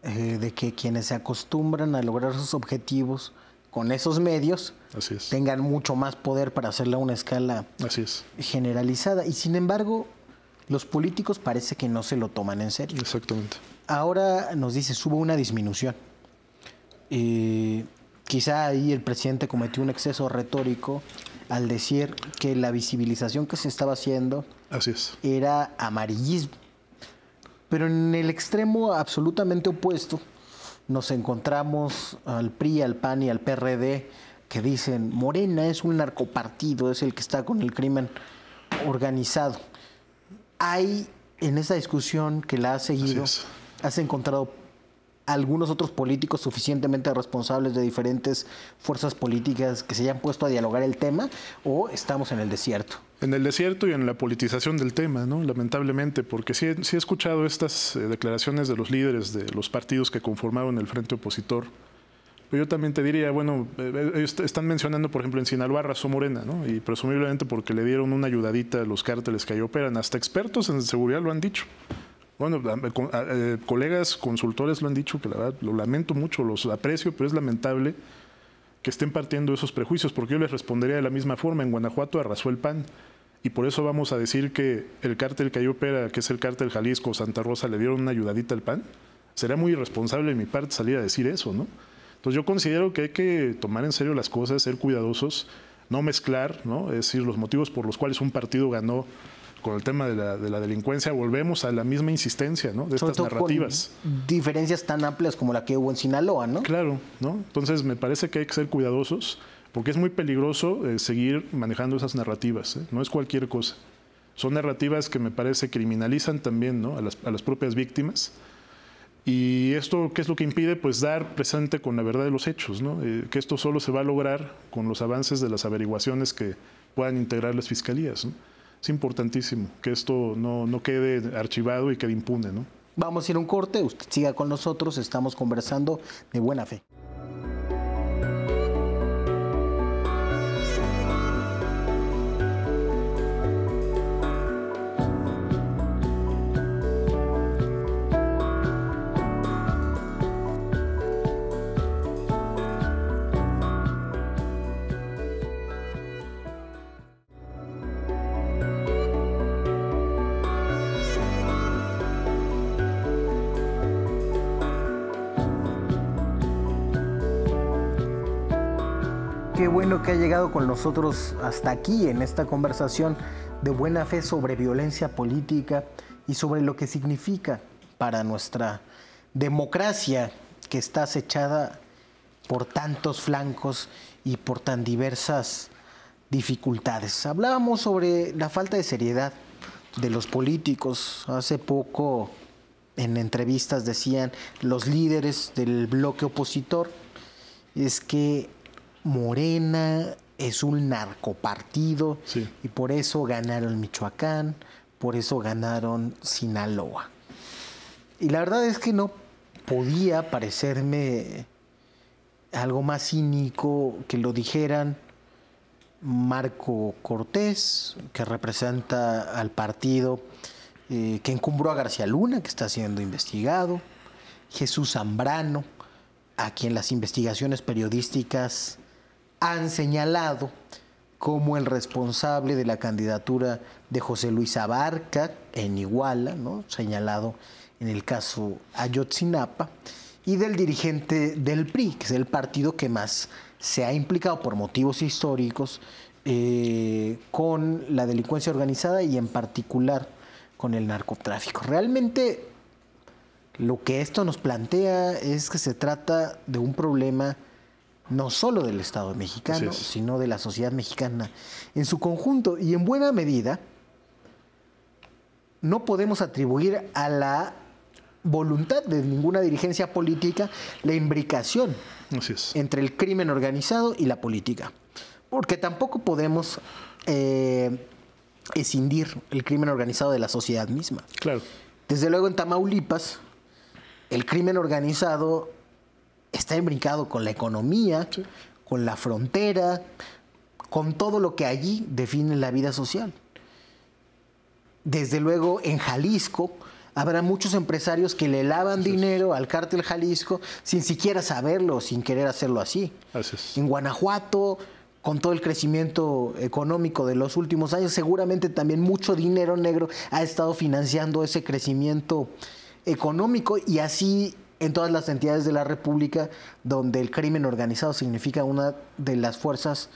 S3: de que quienes se acostumbran a lograr sus objetivos con esos medios tengan mucho más poder para hacerlo a una escala generalizada. Y sin embargo, los políticos parece que no se lo toman en serio.
S4: Exactamente.
S3: Ahora nos dices, hubo una disminución. Quizá ahí el presidente cometió un exceso retórico al decir que la visibilización que se estaba haciendo era amarillismo. Pero en el extremo absolutamente opuesto nos encontramos al PRI, al PAN y al PRD que dicen Morena es un narcopartido, es el que está con el crimen organizado. Hay en esa discusión que la has seguido, has encontrado algunos otros políticos suficientemente responsables de diferentes fuerzas políticas que se hayan puesto a dialogar el tema, o estamos en el desierto?
S4: En el desierto y en la politización del tema, ¿no? Lamentablemente, porque sí he escuchado estas declaraciones de los líderes de los partidos que conformaron el frente opositor. Pero yo también te diría, bueno, están mencionando, por ejemplo, en Sinaloa arrasó Morena, ¿no? Y presumiblemente porque le dieron una ayudadita a los cárteles que ahí operan. Hasta expertos en seguridad lo han dicho. Bueno, colegas consultores lo han dicho, que la verdad lo lamento mucho, los aprecio, pero es lamentable que estén partiendo de esos prejuicios, porque yo les respondería de la misma forma. En Guanajuato arrasó el PAN, y por eso vamos a decir que el cártel que ahí opera, que es el cártel Jalisco, Santa Rosa, le dieron una ayudadita al PAN. Sería muy irresponsable de mi parte salir a decir eso, ¿no? Entonces yo considero que hay que tomar en serio las cosas, ser cuidadosos, no mezclar, ¿no? Es decir, los motivos por los cuales un partido ganó con el tema de la delincuencia, volvemos a la misma insistencia, ¿no? De estas narrativas.
S3: Con diferencias tan amplias como la que hubo en Sinaloa, ¿no?
S4: Claro, ¿no? Entonces me parece que hay que ser cuidadosos, porque es muy peligroso seguir manejando esas narrativas, ¿eh? No es cualquier cosa. Son narrativas que me parece criminalizan también, ¿no? a las propias víctimas. Y esto, ¿qué es lo que impide? Pues dar presente con la verdad de los hechos, ¿no? Que esto solo se va a lograr con los avances de las averiguaciones que puedan integrar las fiscalías, ¿no? Es importantísimo que esto no quede archivado y quede impune, ¿no?
S3: Vamos a ir a un corte, usted siga con nosotros, estamos conversando de buena fe. Qué bueno que ha llegado con nosotros hasta aquí en esta conversación de buena fe sobre violencia política y sobre lo que significa para nuestra democracia que está acechada por tantos flancos y por tan diversas dificultades. Hablábamos sobre la falta de seriedad de los políticos. Hace poco en entrevistas decían los líderes del bloque opositor, es que Morena es un narcopartido, sí, y por eso ganaron Michoacán, por eso ganaron Sinaloa. Y la verdad es que no podía parecerme algo más cínico que lo dijeran Marco Cortés, que representa al partido que encumbró a García Luna, que está siendo investigado, Jesús Zambrano, a quien las investigaciones periodísticas han señalado como el responsable de la candidatura de José Luis Abarca en Iguala, ¿no? Señalado en el caso Ayotzinapa, y del dirigente del PRI, que es el partido que más se ha implicado por motivos históricos con la delincuencia organizada y en particular con el narcotráfico. Realmente lo que esto nos plantea es que se trata de un problema no solo del Estado mexicano, sino de la sociedad mexicana en su conjunto. Y en buena medida, no podemos atribuir a la voluntad de ninguna dirigencia política la imbricación entre el crimen organizado y la política. Porque tampoco podemos escindir el crimen organizado de la sociedad misma.
S4: Claro.
S3: Desde luego en Tamaulipas, el crimen organizado está imbricado con la economía, sí, con la frontera, con todo lo que allí define la vida social. Desde luego en Jalisco habrá muchos empresarios que le lavan dinero al cártel Jalisco sin siquiera saberlo, sin querer hacerlo así. En Guanajuato, con todo el crecimiento económico de los últimos años, seguramente también mucho dinero negro ha estado financiando ese crecimiento económico, y así en todas las entidades de la República donde el crimen organizado significa una de las fuerzas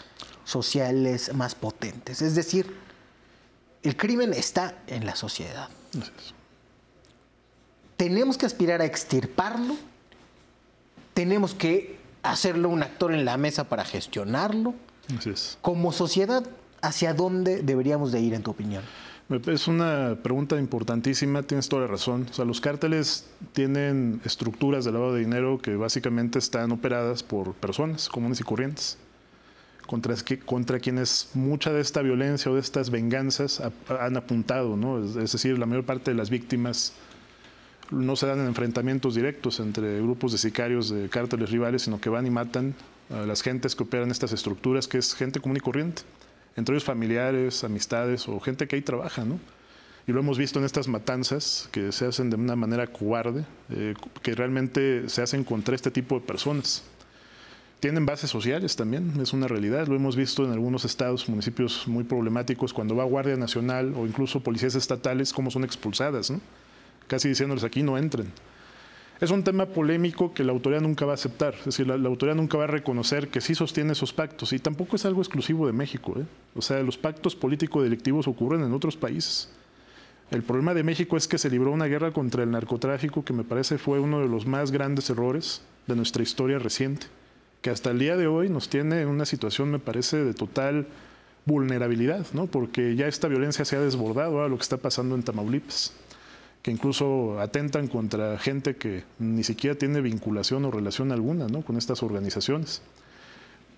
S3: sociales más potentes. Es decir, el crimen está en la sociedad. Tenemos que aspirar a extirparlo, tenemos que hacerlo un actor en la mesa para gestionarlo. Como sociedad, ¿hacia dónde deberíamos de ir, en tu opinión?
S4: Es una pregunta importantísima, tienes toda la razón. O sea, los cárteles tienen estructuras de lavado de dinero que básicamente están operadas por personas comunes y corrientes, contra quienes mucha de esta violencia o de estas venganzas han apuntado, ¿no? Es decir, la mayor parte de las víctimas no se dan en enfrentamientos directos entre grupos de sicarios de cárteles rivales, sino que van y matan a las gentes que operan estas estructuras, que es gente común y corriente. Entre ellos familiares, amistades o gente que ahí trabaja, ¿no? Y lo hemos visto en estas matanzas que se hacen de una manera cobarde, que realmente se hacen contra este tipo de personas. tienen bases sociales también, es una realidad. Lo hemos visto en algunos estados, municipios muy problemáticos, cuando va Guardia Nacional o incluso policías estatales, cómo son expulsadas, ¿no? Casi diciéndoles aquí no entren. Es un tema polémico que la autoridad nunca va a aceptar, es decir, la autoridad nunca va a reconocer que sí sostiene esos pactos, y tampoco es algo exclusivo de México, ¿eh? O sea, los pactos político-delictivos ocurren en otros países. El problema de México es que se libró una guerra contra el narcotráfico que me parece fue uno de los más grandes errores de nuestra historia reciente, que hasta el día de hoy nos tiene en una situación, me parece, de total vulnerabilidad, ¿no? Porque ya esta violencia se ha desbordado a lo que está pasando en Tamaulipas, que incluso atentan contra gente que ni siquiera tiene vinculación o relación alguna, ¿no?, con estas organizaciones.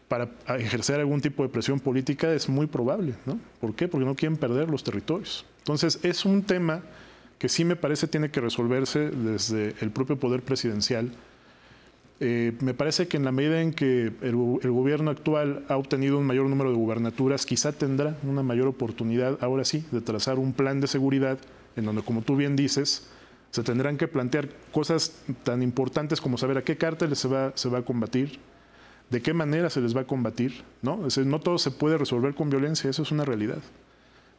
S4: Para ejercer algún tipo de presión política es muy probable, ¿no? ¿Por qué? Porque no quieren perder los territorios. Entonces, es un tema que sí me parece tiene que resolverse desde el propio poder presidencial. Me parece que en la medida en que el gobierno actual ha obtenido un mayor número de gubernaturas, quizá tendrá una mayor oportunidad, ahora sí, de trazar un plan de seguridad en donde, como tú bien dices, se tendrán que plantear cosas tan importantes como saber a qué cárteles se va a combatir, de qué manera se les va a combatir, ¿no? Es decir, no todo se puede resolver con violencia, eso es una realidad.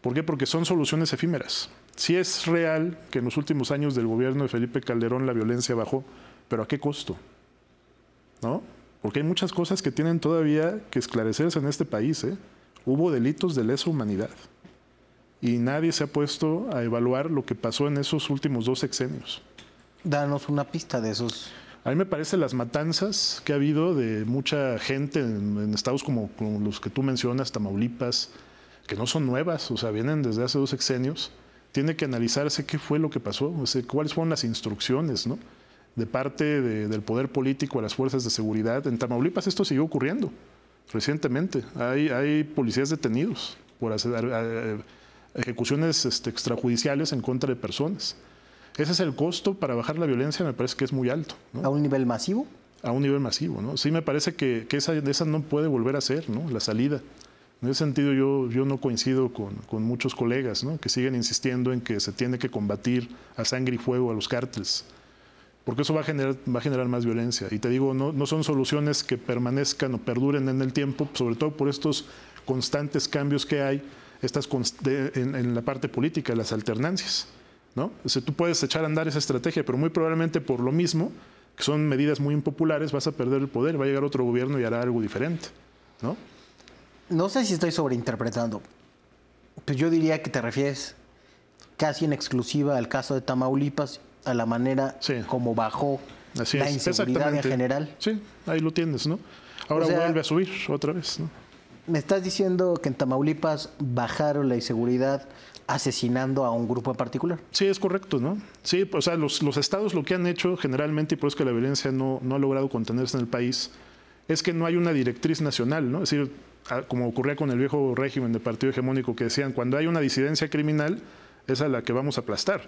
S4: ¿Por qué? Porque son soluciones efímeras. Sí es real que en los últimos años del gobierno de Felipe Calderón la violencia bajó, pero ¿a qué costo? ¿No? Porque hay muchas cosas que tienen todavía que esclarecerse en este país, ¿eh? Hubo delitos de lesa humanidad y nadie se ha puesto a evaluar lo que pasó en esos últimos 2 sexenios.
S3: Danos una pista de esos.
S4: A mí me parece las matanzas que ha habido de mucha gente en estados como los que tú mencionas, Tamaulipas, que no son nuevas, o sea, vienen desde hace 2 sexenios. Tiene que analizarse qué fue lo que pasó, o sea, cuáles fueron las instrucciones, ¿no?, de parte del poder político a las fuerzas de seguridad. En Tamaulipas esto siguió ocurriendo recientemente. Hay policías detenidos por hacer ejecuciones extrajudiciales en contra de personas. Ese es el costo para bajar la violencia, me parece que es muy alto, ¿no?
S3: ¿A un nivel masivo?
S4: A un nivel masivo, ¿no? Sí, me parece que esa no puede volver a ser, ¿no?, la salida. En ese sentido yo no coincido con muchos colegas, ¿no?, que siguen insistiendo en que se tiene que combatir a sangre y fuego a los cárteles, porque eso va a generar más violencia. Y te digo, no son soluciones que permanezcan o perduren en el tiempo, sobre todo por estos constantes cambios que hay en la parte política, las alternancias, ¿no? O sea, tú puedes echar a andar esa estrategia, pero muy probablemente por lo mismo, que son medidas muy impopulares, vas a perder el poder, va a llegar otro gobierno y hará algo diferente, ¿no?
S3: No sé si estoy sobreinterpretando, pues yo diría que te refieres casi en exclusiva al caso de Tamaulipas, a la manera como bajó la inseguridad en general.
S4: Sí, ahí lo tienes, ¿no? Ahora vuelve a subir otra vez, ¿no?
S3: ¿Me estás diciendo que en Tamaulipas bajaron la inseguridad asesinando a un grupo en particular?
S4: Sí, es correcto, ¿no? Sí, o sea, los estados lo que han hecho generalmente, y por eso que la violencia no ha logrado contenerse en el país, es que no hay una directriz nacional, ¿no? Es decir, como ocurría con el viejo régimen del partido hegemónico, que decían, cuando hay una disidencia criminal, es a la que vamos a aplastar.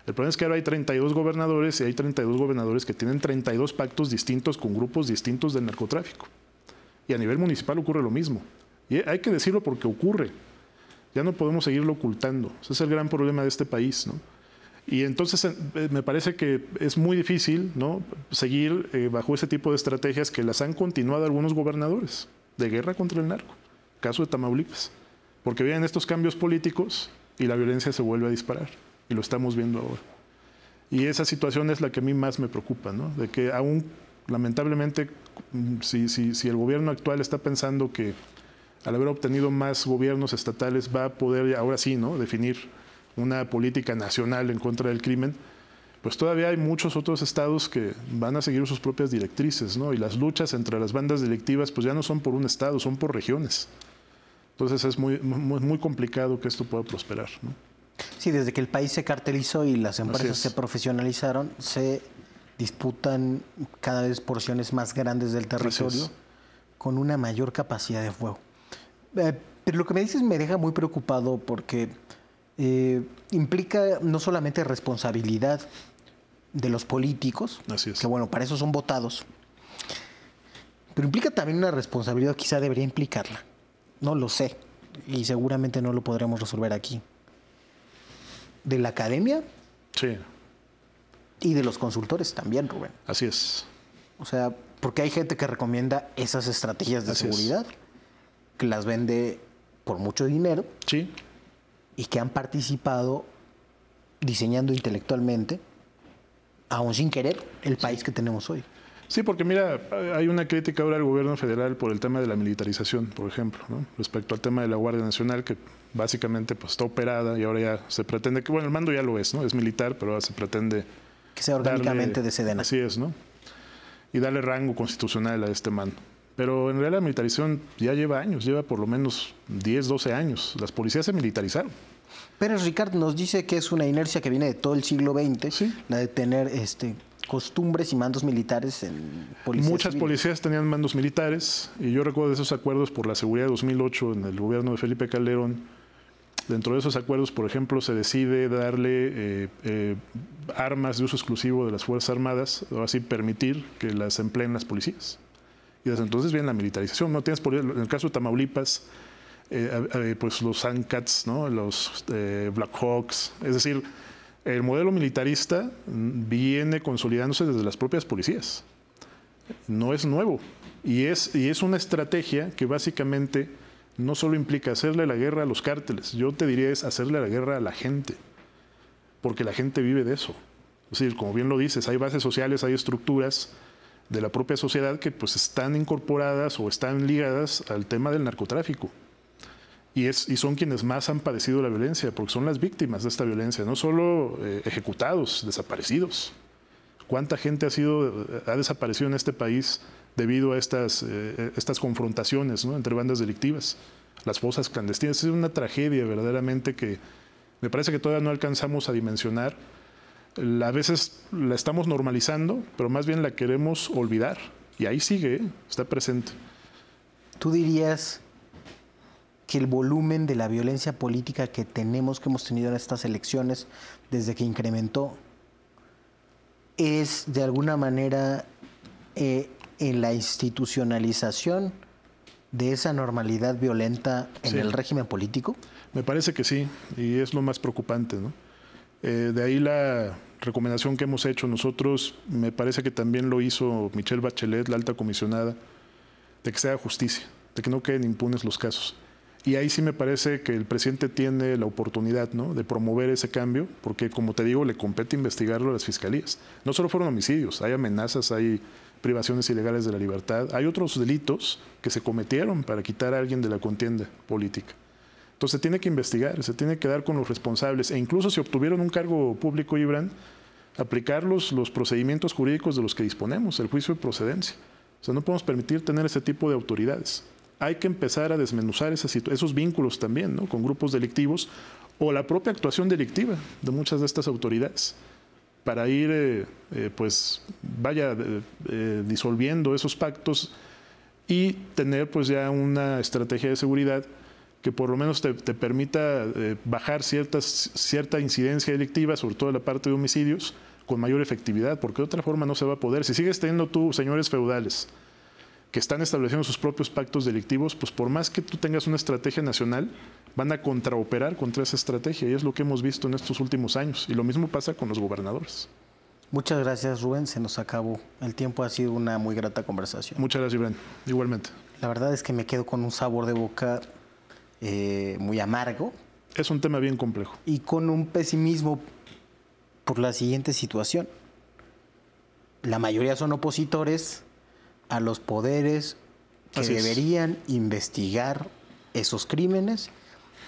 S4: El problema es que ahora hay 32 gobernadores y hay 32 gobernadores que tienen 32 pactos distintos con grupos distintos del narcotráfico. Y a nivel municipal ocurre lo mismo. Y hay que decirlo porque ocurre. Ya no podemos seguirlo ocultando. Ese es el gran problema de este país, ¿no? Y entonces me parece que es muy difícil, ¿no?, seguir bajo ese tipo de estrategias que las han continuado algunos gobernadores de guerra contra el narco. Caso de Tamaulipas. Porque vienen estos cambios políticos y la violencia se vuelve a disparar. Y lo estamos viendo ahora. Y esa situación es la que a mí más me preocupa, ¿no? De que aún, lamentablemente, si el gobierno actual está pensando que al haber obtenido más gobiernos estatales va a poder, ahora sí, ¿no?, definir una política nacional en contra del crimen, pues todavía hay muchos otros estados que van a seguir sus propias directrices, ¿no? Y las luchas entre las bandas delictivas pues ya no son por un estado, son por regiones. Entonces es muy complicado que esto pueda prosperar, ¿no?
S3: Sí, desde que el país se cartelizó y las empresas se profesionalizaron, se disputan cada vez porciones más grandes del territorio con una mayor capacidad de fuego. Pero lo que me dices me deja muy preocupado porque implica no solamente responsabilidad de los políticos, que bueno, para eso son votados, pero implica también una responsabilidad, quizá debería implicarla, no lo sé, y seguramente no lo podremos resolver aquí, de la academia y de los consultores también, Rubén.
S4: Así es.
S3: O sea, Porque hay gente que recomienda esas estrategias de seguridad, que las vende por mucho dinero y que han participado diseñando intelectualmente, aún sin querer, el país que tenemos hoy.
S4: Sí, porque mira, hay una crítica ahora al gobierno federal por el tema de la militarización, por ejemplo, ¿no? Respecto al tema de la Guardia Nacional, que básicamente pues, está operada y ahora ya se pretende que, bueno, el mando ya lo es, ¿no? Es militar, pero ahora se pretende
S3: que sea orgánicamente de Sedena.
S4: Así es, ¿no? Y darle rango constitucional a este mando. Pero en realidad la militarización ya lleva años, lleva por lo menos 10, 12 años. Las policías se militarizaron.
S3: Pérez Ricard nos dice que es una inercia que viene de todo el siglo XX, la de tener costumbres y mandos militares en policías.
S4: Muchas policías tenían mandos militares y yo recuerdo de esos acuerdos por la seguridad de 2008 en el gobierno de Felipe Calderón. Dentro de esos acuerdos, por ejemplo, se decide darle armas de uso exclusivo de las Fuerzas Armadas, o así permitir que las empleen las policías. Y desde entonces viene la militarización. No tienes, en el caso de Tamaulipas, pues los Sandcats, ¿no? Los Blackhawks, es decir, el modelo militarista viene consolidándose desde las propias policías. No es nuevo. Y es una estrategia que básicamente no solo implica hacerle la guerra a los cárteles, yo te diría es hacerle la guerra a la gente, porque la gente vive de eso. Es decir, como bien lo dices, hay bases sociales, hay estructuras de la propia sociedad que pues están incorporadas o están ligadas al tema del narcotráfico. Y son quienes más han padecido la violencia, porque son las víctimas de esta violencia, no solo ejecutados, desaparecidos. ¿Cuánta gente ha desaparecido en este país debido a estas confrontaciones, ¿no? Entre bandas delictivas? Las fosas clandestinas. Es una tragedia verdaderamente que me parece que todavía no alcanzamos a dimensionar. A veces la estamos normalizando, pero más bien la queremos olvidar. Y ahí sigue, está presente.
S3: ¿Tú dirías que el volumen de la violencia política que hemos tenido en estas elecciones desde que incrementó es de alguna manera en la institucionalización de esa normalidad violenta en el régimen político?
S4: Me parece que sí, y es lo más preocupante, ¿no? De ahí la recomendación que hemos hecho nosotros, me parece que también lo hizo Michelle Bachelet, la alta comisionada, de que se haga justicia, de que no queden impunes los casos. Y ahí sí me parece que el presidente tiene la oportunidad, ¿no?, de promover ese cambio, porque como te digo, le compete investigarlo a las fiscalías. No solo fueron homicidios, hay amenazas, hay privaciones ilegales de la libertad, hay otros delitos que se cometieron para quitar a alguien de la contienda política. Entonces se tiene que investigar, se tiene que dar con los responsables, e incluso si obtuvieron un cargo público, Ibran, aplicar los procedimientos jurídicos de los que disponemos, el juicio de procedencia. O sea, no podemos permitir tener ese tipo de autoridades. Hay que empezar a desmenuzar esos vínculos también, ¿no?, con grupos delictivos o la propia actuación delictiva de muchas de estas autoridades para ir, disolviendo esos pactos y tener pues ya una estrategia de seguridad que por lo menos te permita bajar cierta incidencia delictiva, sobre todo en la parte de homicidios, con mayor efectividad, porque de otra forma no se va a poder. Si sigues teniendo tú señores feudales que están estableciendo sus propios pactos delictivos, pues por más que tú tengas una estrategia nacional, van a contraoperar contra esa estrategia, y es lo que hemos visto en estos últimos años. Y lo mismo pasa con los gobernadores.
S3: Muchas gracias, Rubén. Se nos acabó el tiempo. Ha sido una muy grata conversación.
S4: Muchas gracias, Iván. Igualmente.
S3: La verdad es que me quedo con un sabor de boca muy amargo.
S4: Es un tema bien complejo.
S3: Y con un pesimismo por la siguiente situación. La mayoría son opositores a los poderes que deberían investigar esos crímenes,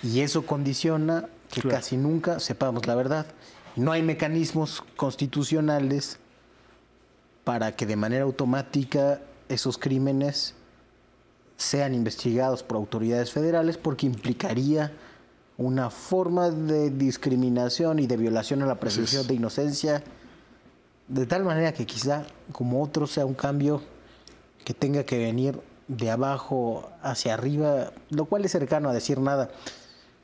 S3: y eso condiciona que casi nunca sepamos la verdad. No hay mecanismos constitucionales para que de manera automática esos crímenes sean investigados por autoridades federales, porque implicaría una forma de discriminación y de violación a la presunción de inocencia, de tal manera que quizá, como otro, sea un cambio que tenga que venir de abajo hacia arriba, lo cual es cercano a decir nada.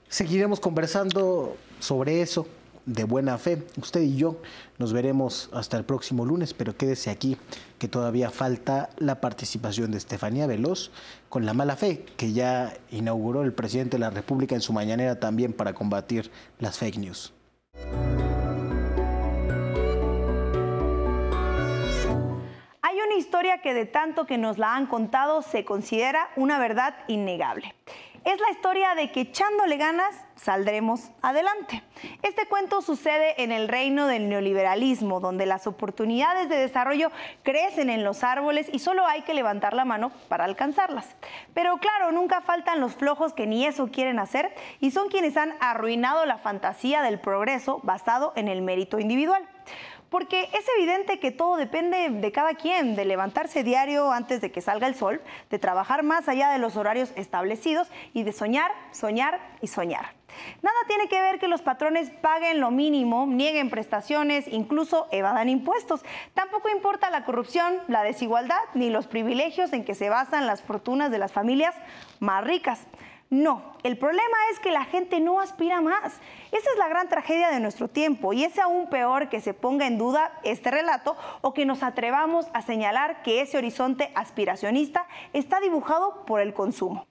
S3: Seguiremos conversando sobre eso de buena fe. Usted y yo nos veremos hasta el próximo lunes, pero quédese aquí, que todavía falta la participación de Estefanía Veloz con la mala fe que ya inauguró el presidente de la República en su mañanera también para combatir las fake news.
S2: Hay un una historia que de tanto que nos la han contado se considera una verdad innegable. Es la historia de que echándole ganas saldremos adelante. Este cuento sucede en el reino del neoliberalismo, donde las oportunidades de desarrollo crecen en los árboles y solo hay que levantar la mano para alcanzarlas. Pero claro, nunca faltan los flojos que ni eso quieren hacer y son quienes han arruinado la fantasía del progreso basado en el mérito individual. Porque es evidente que todo depende de cada quien, de levantarse diario antes de que salga el sol, de trabajar más allá de los horarios establecidos y de soñar, soñar y soñar. Nada tiene que ver que los patrones paguen lo mínimo, nieguen prestaciones, incluso evadan impuestos. Tampoco importa la corrupción, la desigualdad ni los privilegios en que se basan las fortunas de las familias más ricas. No, el problema es que la gente no aspira más. Esa es la gran tragedia de nuestro tiempo y es aún peor que se ponga en duda este relato o que nos atrevamos a señalar que ese horizonte aspiracionista está dibujado por el consumo.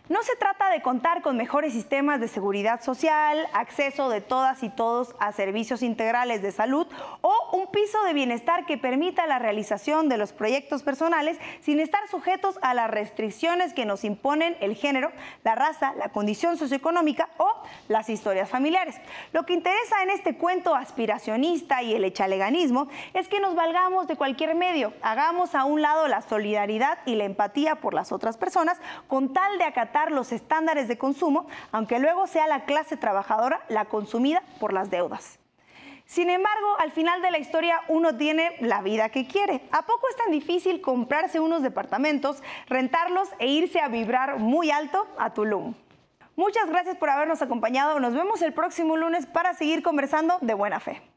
S2: No se trata de contar con mejores sistemas de seguridad social, acceso de todas y todos a servicios integrales de salud o un piso de bienestar que permita la realización de los proyectos personales sin estar sujetos a las restricciones que nos imponen el género, la raza, la condición socioeconómica o las historias familiares. Lo que interesa en este cuento aspiracionista y el echaleganismo es que nos valgamos de cualquier medio, hagamos a un lado la solidaridad y la empatía por las otras personas con tal de acatar los estándares de consumo, aunque luego sea la clase trabajadora la consumida por las deudas. Sin embargo, al final de la historia uno tiene la vida que quiere. ¿A poco es tan difícil comprarse unos departamentos, rentarlos e irse a vibrar muy alto a Tulum? Muchas gracias por habernos acompañado. Nos vemos el próximo lunes para seguir conversando de buena fe.